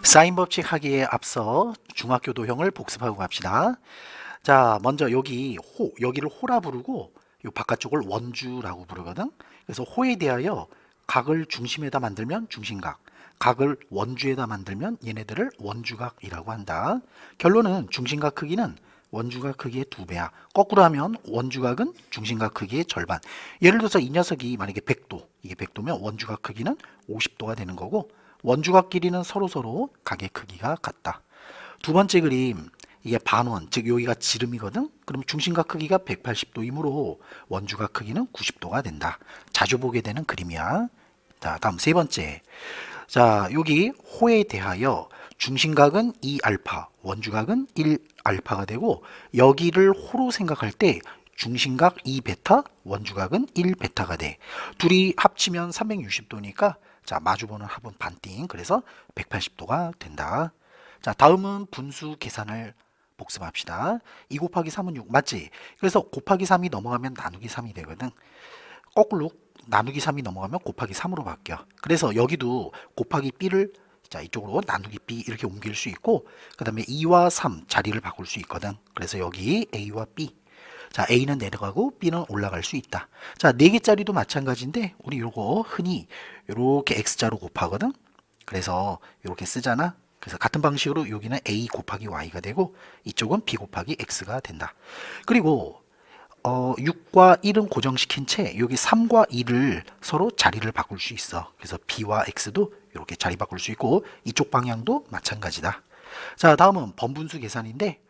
사인 법칙 하기에 앞서 중학교 도형을 복습하고 갑시다. 자, 먼저 여기를 호라 부르고 요 바깥쪽을 원주라고 부르거든. 그래서 호에 대하여 각을 중심에다 만들면 중심각, 각을 원주에다 만들면 얘네들을 원주각이라고 한다. 결론은 중심각 크기는 원주각 크기의 2배야. 거꾸로 하면 원주각은 중심각 크기의 절반. 예를 들어서 이 녀석이 만약에 100도, 이게 100도면 원주각 크기는 50도가 되는 거고, 원주각 길이는 서로 각의 크기가 같다. 두 번째 그림, 이게 반원, 즉 여기가 지름이거든. 그럼 중심각 크기가 180도이므로 원주각 크기는 90도가 된다. 자주 보게 되는 그림이야. 자, 다음 세 번째. 자, 여기 호에 대하여 중심각은 2알파, 원주각은 1알파가 되고, 여기를 호로 생각할 때 중심각 2베타, 원주각은 1베타가 돼. 둘이 합치면 360도니까 자, 마주보는 합은 반띵. 그래서 180도가 된다. 자, 다음은 분수 계산을 복습합시다. 2 곱하기 3은 6 맞지? 그래서 곱하기 3이 넘어가면 나누기 3이 되거든. 거꾸로 나누기 3이 넘어가면 곱하기 3으로 바뀌어. 그래서 여기도 곱하기 b를 자, 이쪽으로 나누기 b 이렇게 옮길 수 있고, 그 다음에 2와 3 자리를 바꿀 수 있거든. 그래서 여기 a와 b. 자, A는 내려가고 B는 올라갈 수 있다. 자, 4개짜리도 마찬가지인데 우리 요거 흔히 이렇게 X자로 곱하거든. 그래서 이렇게 쓰잖아. 그래서 같은 방식으로 여기는 A 곱하기 Y가 되고 이쪽은 B 곱하기 X가 된다. 그리고 6과 1은 고정시킨 채 여기 3과 2를 서로 자리를 바꿀 수 있어. 그래서 B와 X도 이렇게 자리 바꿀 수 있고 이쪽 방향도 마찬가지다. 자, 다음은 번분수 계산인데,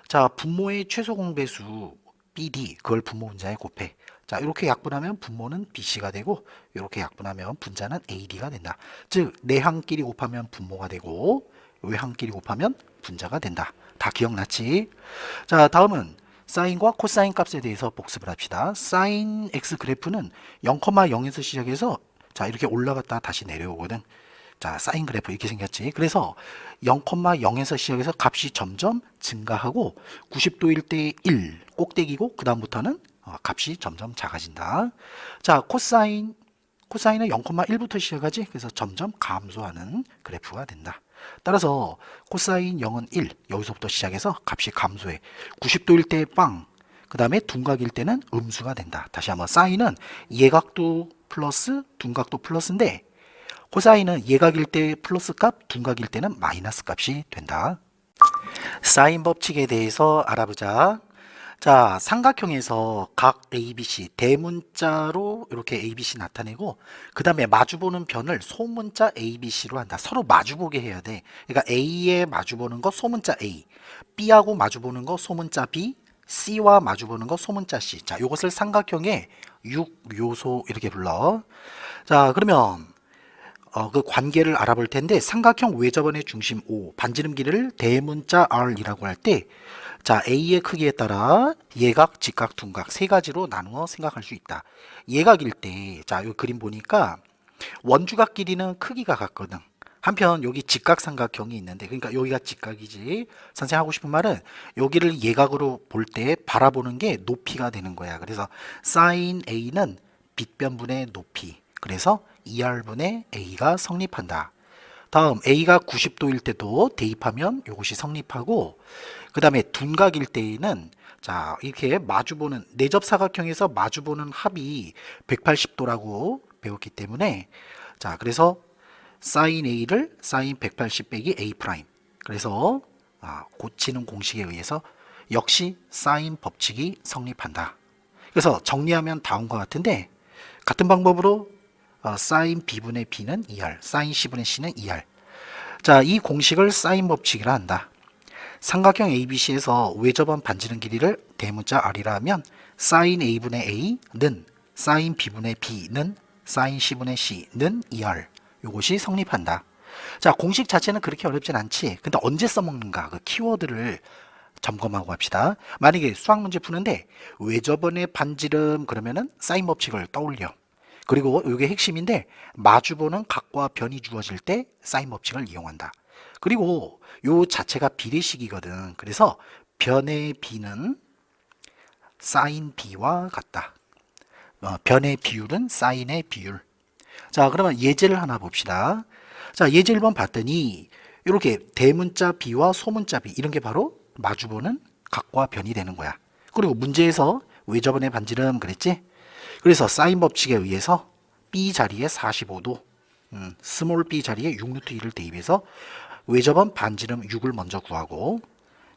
자, 분모의 최소 공배수 BD, 그걸 분모 분자에 곱해. 자, 이렇게 약분하면 분모는 BC가 되고 이렇게 약분하면 분자는 AD가 된다. 즉 내항끼리 곱하면 분모가 되고 외항끼리 곱하면 분자가 된다. 다 기억났지? 자, 다음은 사인과 코사인 값에 대해서 복습을 합시다. 사인 X 그래프는 0,0에서 시작해서 자, 이렇게 올라갔다 다시 내려오거든. 자, 사인 그래프 이렇게 생겼지. 그래서 0,0에서 시작해서 값이 점점 증가하고 90도일 때 1 꼭대기고 그 다음부터는 값이 점점 작아진다. 자, 코사인은 0,1부터 시작하지. 그래서 점점 감소하는 그래프가 된다. 따라서 코사인 0은 1 여기서부터 시작해서 값이 감소해. 90도일 때 빵, 그 다음에 둔각일 때는 음수가 된다. 다시 한번 사인은 예각도 플러스 둔각도 플러스인데 코사인은 예각일 때 플러스 값, 둔각일 때는 마이너스 값이 된다. 사인 법칙에 대해서 알아보자. 자, 삼각형에서 각 ABC 대문자로 이렇게 ABC 나타내고 그 다음에 마주보는 변을 소문자 ABC로 한다. 서로 마주보게 해야 돼. 그러니까 A에 마주보는 거 소문자 A, B하고 마주보는 거 소문자 B, C와 마주보는 거 소문자 C. 자, 이것을 삼각형의 6요소 이렇게 불러. 자, 그러면 그 관계를 알아볼 텐데, 삼각형 외접원의 중심 O, 반지름 길이를 대문자 R이라고 할 때, 자, A의 크기에 따라 예각, 직각, 둔각 세 가지로 나누어 생각할 수 있다. 예각일 때, 자, 이 그림 보니까 원주각 길이는 크기가 같거든. 한편 여기 직각 삼각형이 있는데, 그러니까 여기가 직각이지. 선생님 하고 싶은 말은 여기를 예각으로 볼 때 바라보는 게 높이가 되는 거야. 그래서 sin A는 빗변분의 높이. 그래서 2R분의 A가 성립한다. 다음 A가 90도일 때도 대입하면 이것이 성립하고, 그 다음에 둔각일 때에는 자, 이렇게 마주보는 내접사각형에서 마주보는 합이 180도라고 배웠기 때문에, 자, 그래서 sin A를 sin 180 빼기 A 프라임, 그래서 고치는 공식에 의해서 역시 사인 법칙이 성립한다. 그래서 정리하면 다음과 같은데, 같은 방법으로 사인 B분의 B는 2R, 사인 C분의 C는 2R. 자, 이 공식을 사인 법칙이라 한다. 삼각형 ABC에서 외접원 반지름 길이를 대문자 R이라 하면 사인 A분의 A는 사인 B분의 B는 사인 C분의 C는 2R. 이것이 성립한다. 자, 공식 자체는 그렇게 어렵진 않지. 근데 언제 써먹는가, 그 키워드를 점검하고 합시다. 만약에 수학 문제 푸는데 외접원의 반지름 그러면은 사인 법칙을 떠올려. 그리고 이게 핵심인데, 마주보는 각과 변이 주어질 때 사인 법칙을 이용한다. 그리고 요 자체가 비례식이거든. 그래서 변의 B는 사인 B와 같다. 변의 비율은 사인의 비율. 자, 그러면 예제를 하나 봅시다. 자, 예제 1번 봤더니 이렇게 대문자 B와 소문자 B 이런 게 바로 마주보는 각과 변이 되는 거야. 그리고 문제에서 외접원의 반지름 그랬지? 그래서 사인 법칙에 의해서 B 자리에 45도, 스몰 b 자리에 6루트 2를 대입해서 외접원 반지름 6을 먼저 구하고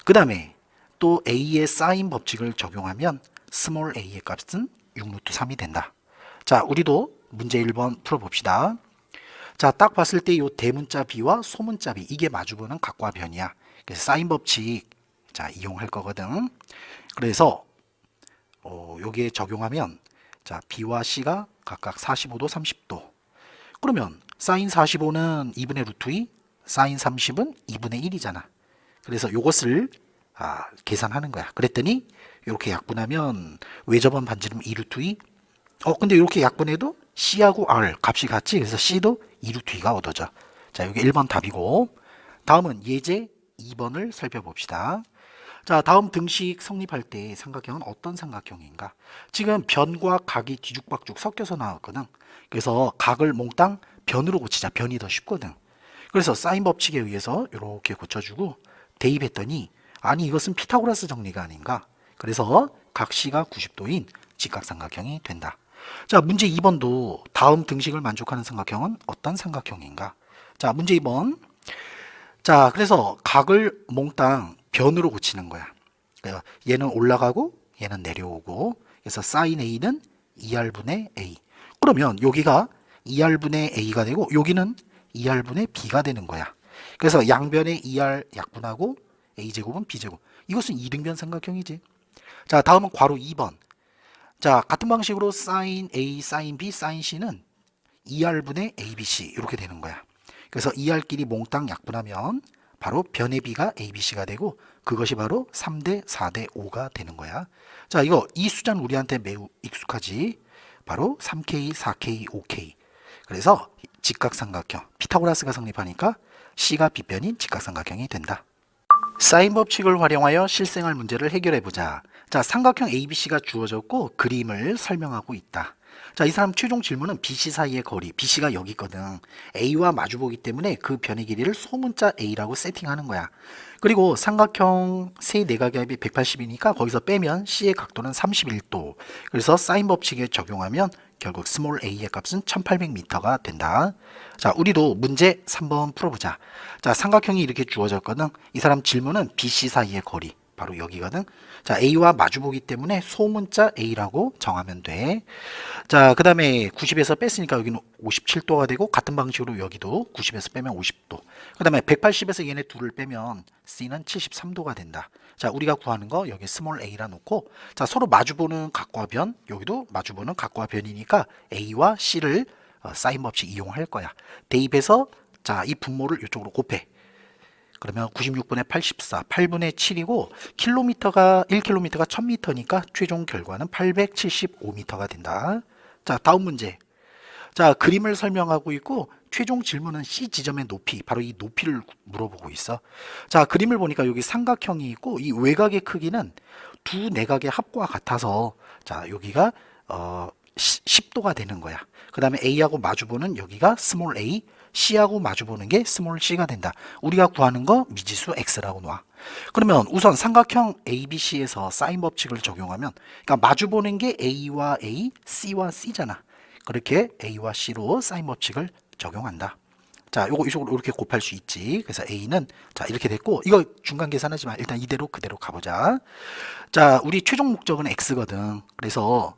그 다음에 또 A의 사인 법칙을 적용하면 스몰 a의 값은 6루트 3이 된다. 자, 우리도 문제 1번 풀어봅시다. 자, 딱 봤을 때 이 대문자 B와 소문자 B 이게 마주보는 각과 변이야. 그래서 사인 법칙 자 이용할 거거든. 그래서 여기에 적용하면 자 B와 C가 각각 45도 30도. 그러면 사인 45는 2분의 루트 2, 사인 30은 2분의 1이잖아. 그래서 이것을 계산하는 거야. 그랬더니 이렇게 약분하면 외접원 반지름 2루트 2. 근데 이렇게 약분해도 C하고 R 값이 같지. 그래서 C도 2루트 2가 얻어져. 자, 여기 1번 답이고 다음은 예제 2번을 살펴봅시다. 자, 다음 등식 성립할 때 삼각형은 어떤 삼각형인가? 지금 변과 각이 뒤죽박죽 섞여서 나왔거든. 그래서 각을 몽땅 변으로 고치자. 변이 더 쉽거든. 그래서 사인 법칙에 의해서 이렇게 고쳐주고 대입했더니 아니 이것은 피타고라스 정리가 아닌가? 그래서 각 C가 90도인 직각삼각형이 된다. 자, 문제 2번도 다음 등식을 만족하는 삼각형은 어떤 삼각형인가? 자, 문제 2번. 자, 그래서 각을 몽땅 변으로 고치는 거야. 그러니까 얘는 올라가고 얘는 내려오고 그래서 사인 A는 2R분의 A. 그러면 여기가 2R분의 A가 되고 여기는 2R분의 B가 되는 거야. 그래서 양변에 2R 약분하고 A제곱은 B제곱. 이것은 이등변 삼각형이지. 자, 다음은 괄호 2번. 자, 같은 방식으로 사인 A, 사인 B, 사인 C는 2R분의 ABC 이렇게 되는 거야. 그래서 2R끼리 몽땅 약분하면 바로 변의 B가 ABC가 되고 그것이 바로 3대 4대 5가 되는 거야. 자, 이 숫자는 우리한테 매우 익숙하지. 바로 3K, 4K, 5K. 그래서 직각삼각형, 피타고라스가 성립하니까 C가 빗변인 직각삼각형이 된다. 사인 법칙을 활용하여 실생활 문제를 해결해 보자. 자, 삼각형 ABC가 주어졌고 그림을 설명하고 있다. 자, 이 사람 최종 질문은 BC 사이의 거리, BC가 여기 있거든. A와 마주보기 때문에 그 변의 길이를 소문자 A라고 세팅하는 거야. 그리고 삼각형 세 내각의 합이 180이니까 거기서 빼면 C의 각도는 31도. 그래서 사인 법칙에 적용하면 결국 스몰 a의 값은 1800m가 된다. 자, 우리도 문제 3번 풀어보자. 자, 삼각형이 이렇게 주어졌거든. 이 사람 질문은 BC 사이의 거리. 바로 여기거든. 자, A와 마주보기 때문에 소문자 A라고 정하면 돼. 자, 그 다음에 90에서 뺐으니까 여기는 57도가 되고 같은 방식으로 여기도 90에서 빼면 50도. 그 다음에 180에서 얘네 둘을 빼면 C는 73도가 된다. 자, 우리가 구하는 거 여기 스몰 a라 놓고 자, 서로 마주보는 각과 변, 여기도 마주보는 각과 변이니까 A와 C를 사인 법칙 이용할 거야. 대입해서 자, 이 분모를 이쪽으로 곱해. 그러면 96분의 84, 8분의 7이고 킬로미터가 1km가 1000m니까 최종 결과는 875m가 된다. 자, 다음 문제. 자, 그림을 설명하고 있고 최종 질문은 C 지점의 높이, 바로 이 높이를 물어보고 있어. 자, 그림을 보니까 여기 삼각형이 있고 이 외곽의 크기는 두 내각의 합과 같아서 자, 여기가 10도가 되는 거야. 그 다음에 A하고 마주보는 여기가 스몰 a, C하고 마주보는 게 스몰 c가 된다. 우리가 구하는 거 미지수 x라고 놔. 그러면 우선 삼각형 ABC에서 사인 법칙을 적용하면 그러니까 마주보는 게 A와 A, C와 C잖아. 그렇게 A와 C로 사인 법칙을 적용한다. 자, 요거 이쪽으로 이렇게 곱할 수 있지. 그래서 A는 자, 이렇게 됐고 이거 중간 계산하지 마. 일단 이대로 그대로 가보자. 자, 우리 최종 목적은 X거든. 그래서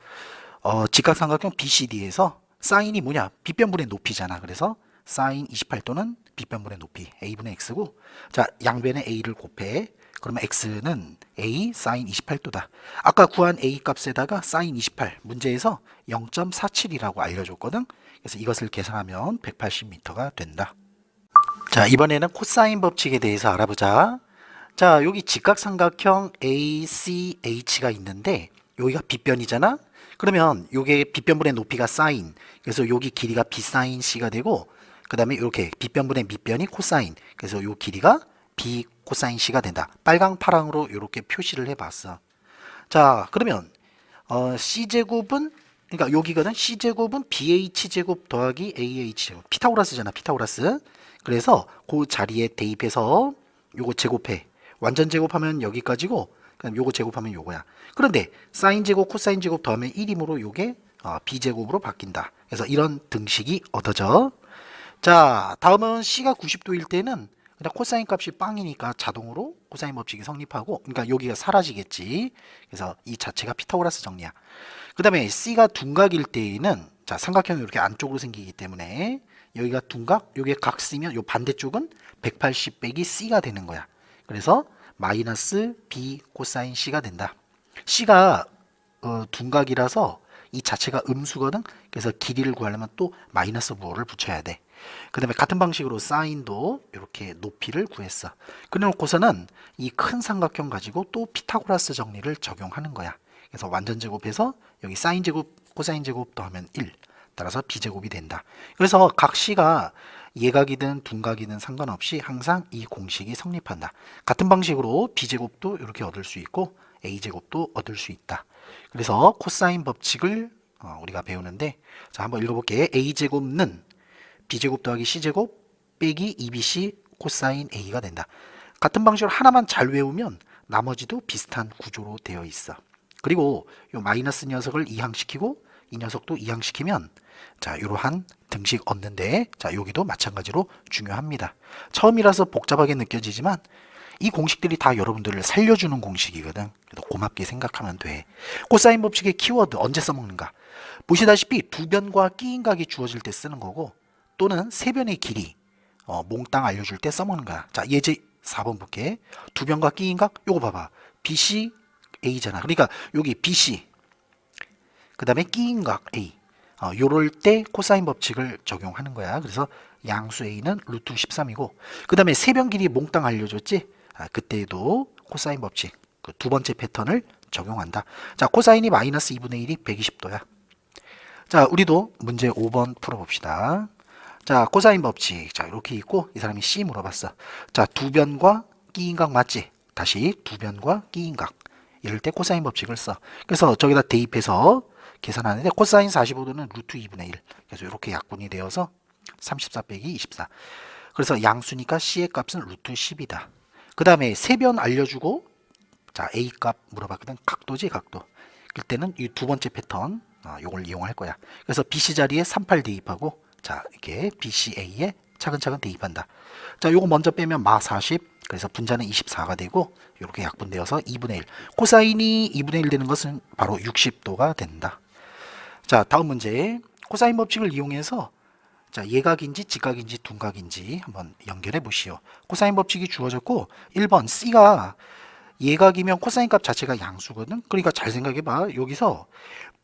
직각삼각형 BCD에서 사인이 뭐냐? 빗변분의 높이잖아. 그래서 사인 28도는 빗변분의 높이 A분의 X고 자, 양변에 A를 곱해. 그러면 X는 A 사인 28도다. 아까 구한 A 값에다가 사인 28 문제에서 0.47이라고 알려줬거든. 그래서 이것을 계산하면 180m가 된다. 자, 이번에는 코사인 법칙에 대해서 알아보자. 자, 여기 직각삼각형 ACH가 있는데 여기가 빗변이잖아. 그러면 요게 빗변분의 높이가 사인. 그래서 여기 길이가 B 사인 C가 되고 그 다음에 이렇게 빗변분의 밑변이 코사인. 그래서 요 길이가 B 코사인 C가 된다. 빨강 파랑으로 이렇게 표시를 해봤어. 자, 그러면 C제곱은 그러니까 여기거든. C제곱은 BH제곱 더하기 AH제곱. 피타고라스잖아. 피타고라스. 그래서 그 자리에 대입해서 요거 제곱해. 완전 제곱하면 여기까지고, 그럼 요거 제곱하면 요거야. 그런데 사인 제곱, 코사인 제곱 더하면 1이므로 요게 b제곱으로 바뀐다. 그래서 이런 등식이 얻어져. 자, 다음은 C가 90도일 때는 그냥 코사인 값이 빵이니까 자동으로 코사인 법칙이 성립하고, 그러니까 여기가 사라지겠지. 그래서 이 자체가 피타고라스 정리야. 그 다음에 C가 둔각일 때에는, 자, 삼각형이 이렇게 안쪽으로 생기기 때문에 여기가 둔각, 여기에 각 쓰면 요 반대쪽은 180 빼기 C가 되는 거야. 그래서 마이너스 B 코사인 C가 된다. C가 둔각이라서 이 자체가 음수거든. 그래서 길이를 구하려면 또 마이너스 부호를 붙여야 돼. 그 다음에 같은 방식으로 사인도 이렇게 높이를 구했어. 그래놓고서는 이 큰 삼각형 가지고 또 피타고라스 정리를 적용하는 거야. 그래서 완전 제곱해서 여기 사인 제곱, 코사인 제곱 더하면 1. 따라서 b제곱이 된다. 그래서 각 C가 예각이든 둔각이든 상관없이 항상 이 공식이 성립한다. 같은 방식으로 b제곱도 이렇게 얻을 수 있고 a제곱도 얻을 수 있다. 그래서 코사인 법칙을 우리가 배우는데, 자, 한번 읽어볼게. a제곱은 b제곱 더하기 c제곱 빼기 2bc 코사인 a가 된다. 같은 방식으로 하나만 잘 외우면 나머지도 비슷한 구조로 되어 있어. 그리고 이 마이너스 녀석을 이항시키고 이 녀석도 이항시키면, 자, 이러한 등식 얻는데, 자, 여기도 마찬가지로 중요합니다. 처음이라서 복잡하게 느껴지지만 이 공식들이 다 여러분들을 살려주는 공식이거든. 그래서 고맙게 생각하면 돼. 코사인 법칙의 키워드 언제 써먹는가? 보시다시피 두 변과 끼인각이 주어질 때 쓰는 거고, 또는 세 변의 길이 몽땅 알려줄 때 써먹는 거야. 자, 예제 4번 볼게. 두 변과 끼인각, 요거 봐봐. BC A잖아. 그러니까 여기 BC, 그 다음에 끼인각 A. 요럴 때 코사인 법칙을 적용하는 거야. 그래서 양수 A는 루트 13이고, 그 다음에 세 변 길이 몽땅 알려줬지? 그때도 코사인 법칙, 그 두 번째 패턴을 적용한다. 자, 코사인이 마이너스 2분의 1이 120도야. 자, 우리도 문제 5번 풀어봅시다. 자, 코사인 법칙. 자, 이렇게 있고, 이 사람이 C 물어봤어. 자, 두 변과 끼인각 맞지? 다시 두 변과 끼인각. 이럴 때 코사인 법칙을 써. 그래서 저기다 대입해서 계산하는데, 코사인 45도는 루트 2분의 1. 그래서 이렇게 약분이 되어서 34 빼기 24. 그래서 양수니까 C의 값은 루트 10이다. 그 다음에 세 변 알려주고, 자, A 값 물어봤거든. 각도지, 각도. 그때는 이 두 번째 패턴, 요걸 이용할 거야. 그래서 BC 자리에 38 대입하고, 자, 이렇게 BCA에 차근차근 대입한다. 자, 요거 먼저 빼면 마 40. 그래서 분자는 24가 되고, 이렇게 약분되어서 2분의 1. 코사인이 2분의 1 되는 것은 바로 60도가 된다. 자, 다음 문제. 코사인 법칙을 이용해서, 자, 예각인지 직각인지 둔각인지 한번 연결해 보시오. 코사인 법칙이 주어졌고, 1번 C가 예각이면 코사인 값 자체가 양수거든. 그러니까 잘 생각해 봐. 여기서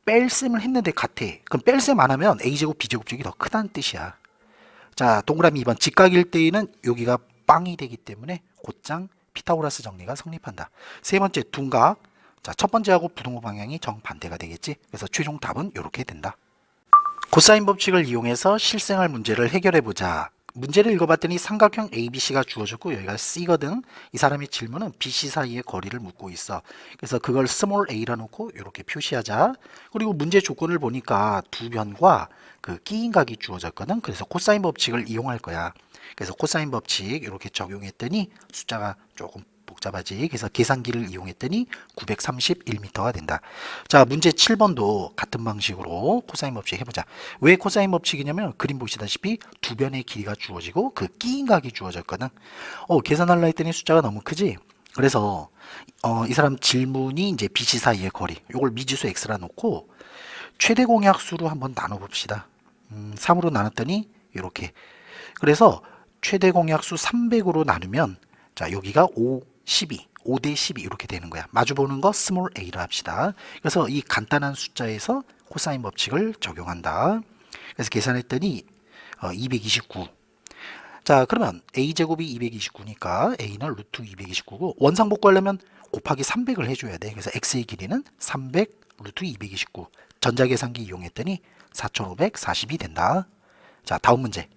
뺄셈을 했는데 같아. 그럼 뺄셈 안 하면 a제곱 b제곱쪽이 더 크다는 뜻이야. 자, 동그라미 2번 직각일 때에는 여기가 빵이 되기 때문에 곧장 피타고라스 정리가 성립한다. 세 번째 둔각. 자, 첫 번째하고 부등호 방향이 정반대가 되겠지. 그래서 최종 답은 이렇게 된다. 코사인 법칙을 이용해서 실생활 문제를 해결해 보자. 문제를 읽어봤더니 삼각형 ABC가 주어졌고 여기가 C거든. 이 사람의 질문은 BC 사이의 거리를 묻고 있어. 그래서 그걸 스몰 a라 놓고 이렇게 표시하자. 그리고 문제 조건을 보니까 두 변과 그 끼인각이 주어졌거든. 그래서 코사인 법칙을 이용할 거야. 그래서 코사인 법칙 이렇게 적용했더니 숫자가 조금 복잡하지. 그래서 계산기를 이용했더니 931m가 된다. 자, 문제 7번도 같은 방식으로 코사인 법칙 해보자. 왜 코사인 법칙이냐면 그림 보시다시피 두 변의 길이가 주어지고 그 끼인각이 주어졌거든. 계산하려 했더니 숫자가 너무 크지. 그래서 이 사람 질문이 이제 BC 사이의 거리, 이걸 미지수 x라 놓고 최대 공약수로 한번 나눠봅시다. 3으로 나눴더니 이렇게. 그래서 최대 공약수 300으로 나누면, 자, 여기가 5, 12, 5대 12 이렇게 되는 거야. 마주보는 거 스몰 a라 합시다. 그래서 이 간단한 숫자에서 코사인 법칙을 적용한다. 그래서 계산했더니 229. 자, 그러면 a제곱이 229니까 a는 루트 229고 원상복구하려면 곱하기 300을 해줘야 돼. 그래서 x의 길이는 300 루트 229. 전자계산기 이용했더니 4540이 된다. 자, 다음 문제.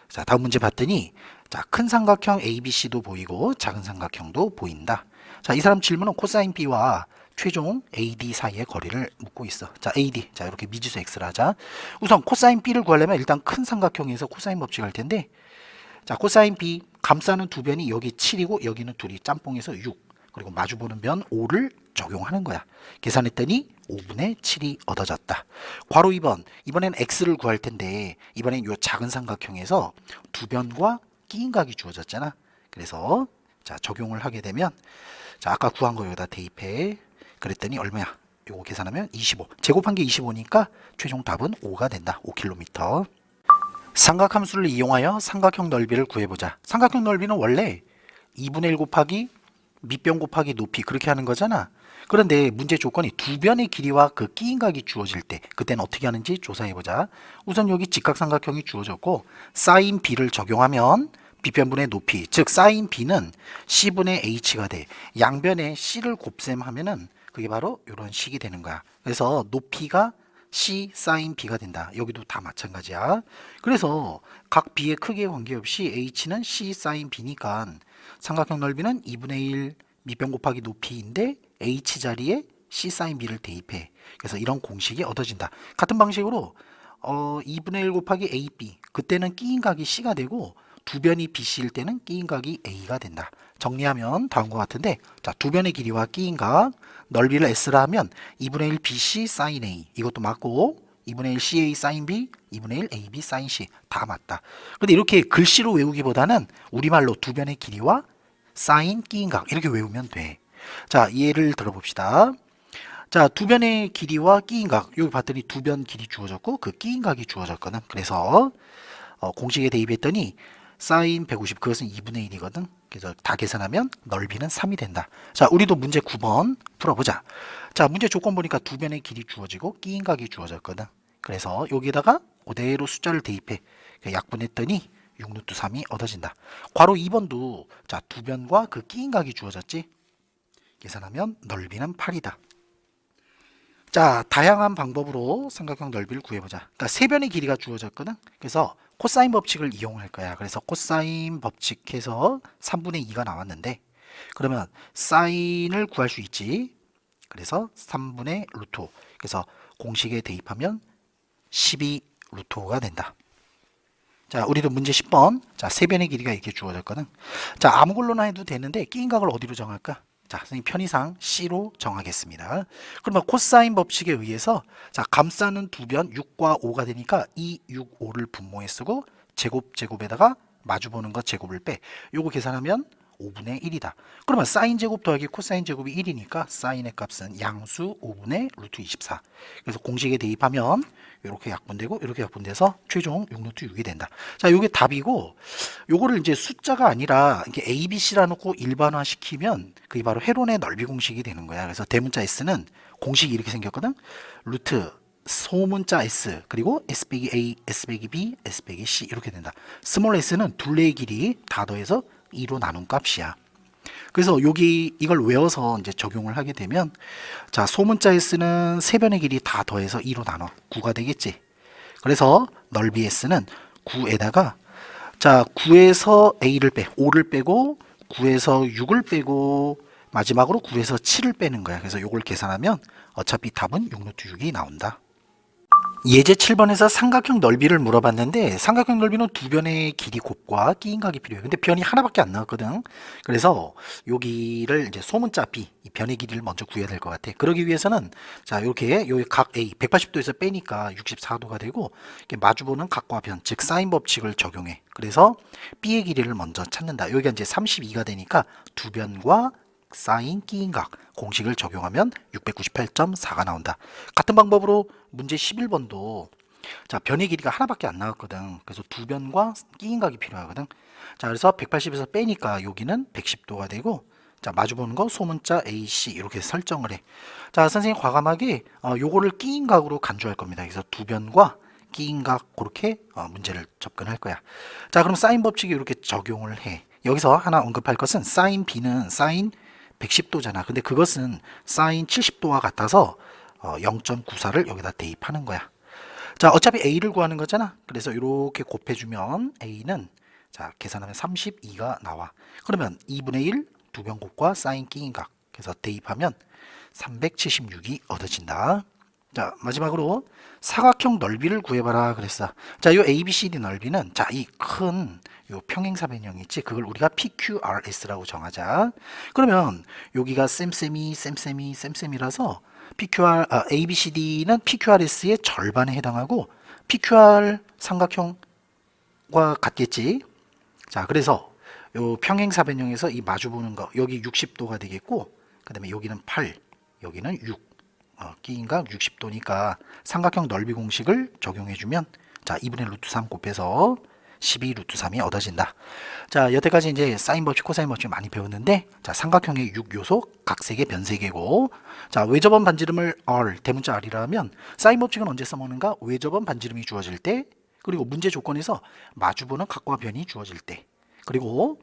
자, 다음 문제 봤더니, 자, 큰 삼각형 ABC도 보이고 작은 삼각형도 보인다. 자, 이 사람 질문은 코사인 B와 최종 AD 사이의 거리를 묻고 있어. 자, AD. 자, 이렇게 미지수 X를 하자. 우선 코사인 B를 구하려면 일단 큰 삼각형에서 코사인 법칙 할 텐데, 자, 코사인 B 감싸는 두 변이 여기 7이고 여기는 둘이 짬뽕해서 6. 그리고 마주보는 변 5를 적용하는 거야. 계산했더니 5분의 7이 얻어졌다. 괄호 2번. 이번엔 x를 구할 텐데 이번엔 요 작은 삼각형에서 두 변과 끼인 각이 주어졌잖아. 그래서 자, 적용을 하게 되면 자, 아까 구한 거 여기다 대입해. 그랬더니 얼마야? 요거 계산하면 25. 제곱한 게 25니까 최종 답은 5가 된다. 5km. 삼각함수를 이용하여 삼각형 넓이를 구해보자. 삼각형 넓이는 원래 2분의 1 곱하기 밑변 곱하기 높이 그렇게 하는 거잖아. 그런데 문제 조건이 두 변의 길이와 그 끼인 각이 주어질 때 그때는 어떻게 하는지 조사해보자. 우선 여기 직각삼각형이 주어졌고 사인 b를 적용하면 빗변분의 높이, 즉 사인 b는 c분의 h가 돼. 양변에 c를 곱셈하면은 그게 바로 이런 식이 되는 거야. 그래서 높이가 c 사인 b가 된다. 여기도 다 마찬가지야. 그래서 각 b의 크기에 관계없이 h는 c 사인 b니까 삼각형 넓이는 2분의 1 밑변 곱하기 높이인데 h 자리에 c 사인 b를 대입해. 그래서 이런 공식이 얻어진다. 같은 방식으로 2분의 1 곱하기 ab 그때는 끼인 각이 c가 되고 두 변이 bc일 때는 끼인 각이 a가 된다. 정리하면 다음과 같은데 자, 두 변의 길이와 끼인 각 넓이를 s라 하면 2분의 1 bc 사인 a 이것도 맞고 2분의 1 ca 사인 b 2분의 1 ab 사인 c 다 맞다. 근데 이렇게 글씨로 외우기보다는 우리말로 두 변의 길이와 사인 끼인 각 이렇게 외우면 돼. 자, 예를 들어봅시다. 자, 두 변의 길이와 끼인 각 여기 봤더니 두 변 길이 주어졌고 그 끼인 각이 주어졌거든. 그래서 공식에 대입했더니 사인 150 그것은 2분의 1이거든. 그래서 다 계산하면 넓이는 3이 된다. 자, 우리도 문제 9번 풀어보자. 자, 문제 조건 보니까 두 변의 길이 주어지고 끼인 각이 주어졌거든. 그래서 여기다가 그대로 숫자를 대입해 약분했더니 6루트 3이 얻어진다. 괄호 2번도 자, 두 변과 그 끼인 각이 주어졌지. 계산하면 넓이는 8이다. 자, 다양한 방법으로 삼각형 넓이를 구해보자. 그러니까 세 변의 길이가 주어졌거든. 그래서 코사인 법칙을 이용할 거야. 그래서 코사인 법칙해서 3분의 2가 나왔는데 그러면 사인을 구할 수 있지. 그래서 3분의 루트 5. 그래서 공식에 대입하면 12 루트 5가 된다. 자, 우리도 문제 10번. 자, 세 변의 길이가 이렇게 주어졌거든. 자, 아무 걸로나 해도 되는데 끼인 각을 어디로 정할까? 자, 선생님 편의상 C로 정하겠습니다. 그러면 코사인 법칙에 의해서 자, 감싸는 두 변 6과 5가 되니까 2, 6, 5를 분모에 쓰고 제곱에다가 마주보는 것 제곱을 빼. 요거 계산하면 5분의 1이다. 그러면 사인 제곱 더하기 코사인 제곱이 1이니까 사인의 값은 양수 5분의 루트 24. 그래서 공식에 대입하면 이렇게 약분되고 이렇게 약분돼서 최종 6루트 6이 된다. 자, 이게 답이고 요거를 이제 숫자가 아니라 이렇게 A, B, C라 놓고 일반화 시키면 그게 바로 회론의 넓이 공식이 되는 거야. 그래서 대문자 S는 공식이 이렇게 생겼거든. 루트 소문자 S 그리고 S 빼기 A, S 빼기 B, S 빼기 C 이렇게 된다. 스몰 s는 둘레의 길이 다 더해서 2로 나눈 값이야. 그래서 여기 이걸 외워서 이제 적용을 하게 되면 자, 소문자 S는 세 변의 길이 다 더해서 2로 나눠 9가 되겠지. 그래서 넓이 S는 9에다가 자, 9에서 A를 빼 5를 빼고 9에서 6을 빼고 마지막으로 9에서 7을 빼는 거야. 그래서 이걸 계산하면 어차피 답은 6루트 6이 나온다. 예제 7번에서 삼각형 넓이를 물어봤는데 삼각형 넓이는 두 변의 길이 곱과 끼인 각이 필요해. 근데 변이 하나밖에 안 나왔거든. 그래서 여기를 이제 소문자 B, 이 변의 길이를 먼저 구해야 될 것 같아. 그러기 위해서는 자, 이렇게 여기 각 A 180도에서 빼니까 64도가 되고 이렇게 마주보는 각과 변, 즉 사인 법칙을 적용해. 그래서 B의 길이를 먼저 찾는다. 여기가 이제 32가 되니까 두 변과 사인 끼인 각 공식을 적용하면 698.4가 나온다. 같은 방법으로 문제 11번도 자, 변의 길이가 하나밖에 안 나왔거든. 그래서 두 변과 끼인 각이 필요하거든. 자, 그래서 180에서 빼니까 여기는 110도가 되고 자, 마주보는 거 소문자 AC 이렇게 설정을 해. 자, 선생님 과감하게 요거를 끼인 각으로 간주할 겁니다. 그래서 두 변과 끼인 각 그렇게 문제를 접근할 거야. 자, 그럼 사인 법칙이 이렇게 적용을 해. 여기서 하나 언급할 것은 사인 B는 사인 110도잖아. 근데 그것은 사인 70도와 같아서 0.94를 여기다 대입하는 거야. 자, 어차피 A를 구하는 거잖아. 그래서 이렇게 곱해주면 A는 자, 계산하면 32가 나와. 그러면 2분의 1 두 변 곱과 사인 끼인 각. 그래서 대입하면 376이 얻어진다. 자, 마지막으로 사각형 넓이를 구해봐라 그랬어. 자, 요 ABCD 넓이는 자, 이 큰 요 평행사 변형 있지? 그걸 우리가 PQRS라고 정하자. 그러면 여기가 쌤쌤이라서 ABCD는 PQRS의 절반에 해당하고 PQR 삼각형과 같겠지. 자, 그래서 요 평행사 변형에서 이 마주보는 거 여기 60도가 되겠고, 그 다음에 여기는 8, 여기는 6. 끼인각 60도니까 삼각형 넓이 공식을 적용해주면 자 2분의 루트 3 곱해서 12 루트 3이 얻어진다. 자, 여태까지 이제 사인 법칙, 코사인 법칙 많이 배웠는데, 자, 삼각형의 6요소, 각색의 변색이고, 자, 외접원 반지름을 R, 대문자 R이라 하면 사인 법칙은 언제 써먹는가? 외접원 반지름이 주어질 때, 그리고 문제 조건에서 마주보는 각과 변이 주어질 때, 그리고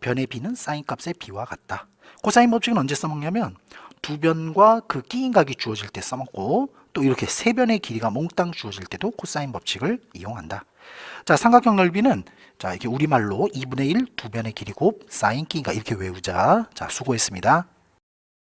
변의 B는 사인 값의 B와 같다. 코사인 법칙은 언제 써먹냐면 두 변과 그 끼인각이 주어질 때 써먹고, 또 이렇게 세 변의 길이가 몽땅 주어질 때도 코사인 법칙을 이용한다. 자, 삼각형 넓이는 자, 이렇게 우리말로 2분의 1 두 변의 길이 곱 사인 끼인각 이렇게 외우자. 자, 수고했습니다.